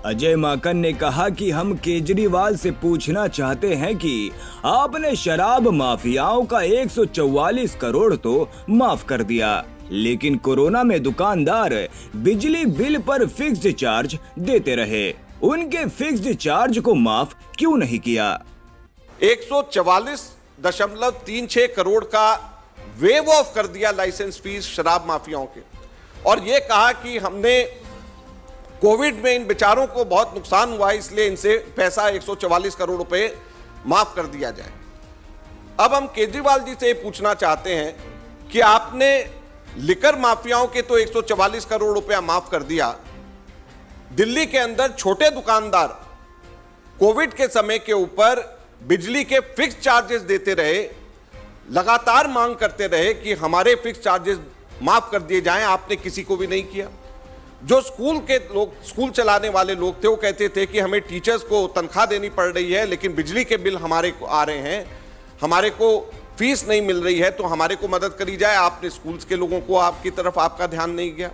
अजय माकन ने कहा कि हम केजरीवाल से पूछना चाहते हैं कि आपने शराब माफियाओं का 144 करोड़ तो माफ कर दिया, लेकिन कोरोना में दुकानदार बिजली बिल पर फिक्स्ड चार्ज देते रहे। उनके फिक्स्ड चार्ज को माफ क्यों नहीं किया? 144.36 करोड़ का वेव ऑफ कर दिया लाइसेंस फीस शराब माफियाओं के, और यह कहा कि हमने कोविड में इन बेचारों को बहुत नुकसान हुआ है, इसलिए इनसे पैसा 144 करोड़ रुपए माफ कर दिया जाए। अब हम केजरीवाल जी से पूछना चाहते हैं कि आपने लिकर माफियाओं के तो 144 करोड़ रुपया माफ कर दिया, दिल्ली के अंदर छोटे दुकानदार कोविड के समय के ऊपर बिजली के फिक्स चार्जेस देते रहे, लगातार मांग करते रहे कि हमारे फिक्स चार्जेस माफ कर दिए जाएं, आपने किसी को भी नहीं किया। जो स्कूल के लोग, स्कूल चलाने वाले लोग थे, वो कहते थे कि हमें टीचर्स को तनख्वाह देनी पड़ रही है, लेकिन बिजली के बिल हमारे को आ रहे हैं, हमारे को फीस नहीं मिल रही है, तो हमारे को मदद करी जाए। आपने स्कूल्स के लोगों को, आपकी तरफ आपका ध्यान नहीं गया,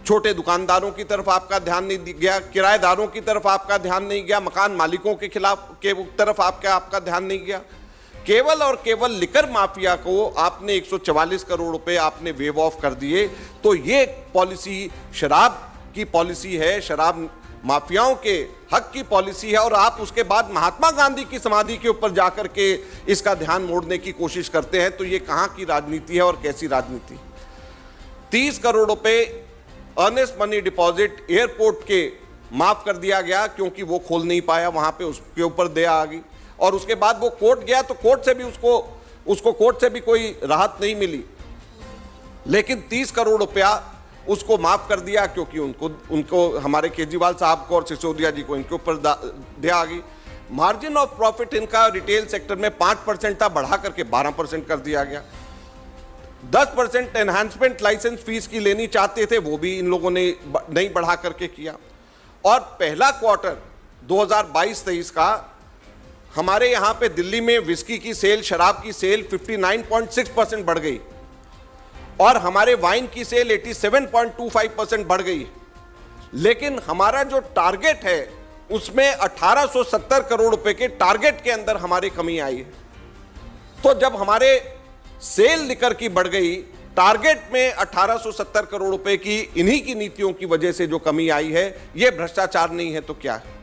छोटे दुकानदारों की तरफ आपका ध्यान नहीं गया, किराएदारों की तरफ आपका ध्यान नहीं गया, मकान मालिकों के खिलाफ के तरफ आपका ध्यान नहीं गया। केवल और केवल लिकर माफिया को आपने 144 करोड़ रुपए आपने वेव ऑफ कर दिए। तो ये पॉलिसी शराब की पॉलिसी है, शराब माफियाओं के हक की पॉलिसी है, और आप उसके बाद महात्मा गांधी की समाधि के ऊपर जाकर के इसका ध्यान मोड़ने की कोशिश करते हैं। तो ये कहां की राजनीति है और कैसी राजनीति? 30 करोड़ रुपए अर्नेस्ट मनी डिपॉजिट एयरपोर्ट के माफ कर दिया गया, क्योंकि वो खोल नहीं पाया, वहां पे उसके ऊपर दया आ गई, और उसके बाद वो कोर्ट गया तो कोर्ट से भी उसको कोर्ट से भी कोई राहत नहीं मिली, लेकिन 30 करोड़ रुपया उसको माफ कर दिया, क्योंकि उनको हमारे केजरीवाल साहब को और सिसोदिया जी को इनके ऊपर दया आ गई। मार्जिन ऑफ प्रॉफिट इनका रिटेल सेक्टर में 5% था, बढ़ा करके 12% कर दिया गया। 10% एनहांसमेंट लाइसेंस फीस की लेनी चाहते थे, वो भी इन लोगों ने नहीं बढ़ा करके किया। और पहला क्वार्टर 2022-23 का हमारे यहाँ पे दिल्ली में विस्की की सेल, शराब की सेल 59.6% बढ़ गई, और हमारे वाइन की सेल 87.25% बढ़ गई। लेकिन हमारा जो टारगेट है उसमें 1870 करोड़ रुपए के टारगेट के अंदर हमारी कमी आई है। तो जब हमारे सेल लिकर की बढ़ गई, टारगेट में 1870 करोड़ रुपए की इन्हीं की नीतियों की वजह से जो कमी आई है, यह भ्रष्टाचार नहीं है तो क्या है?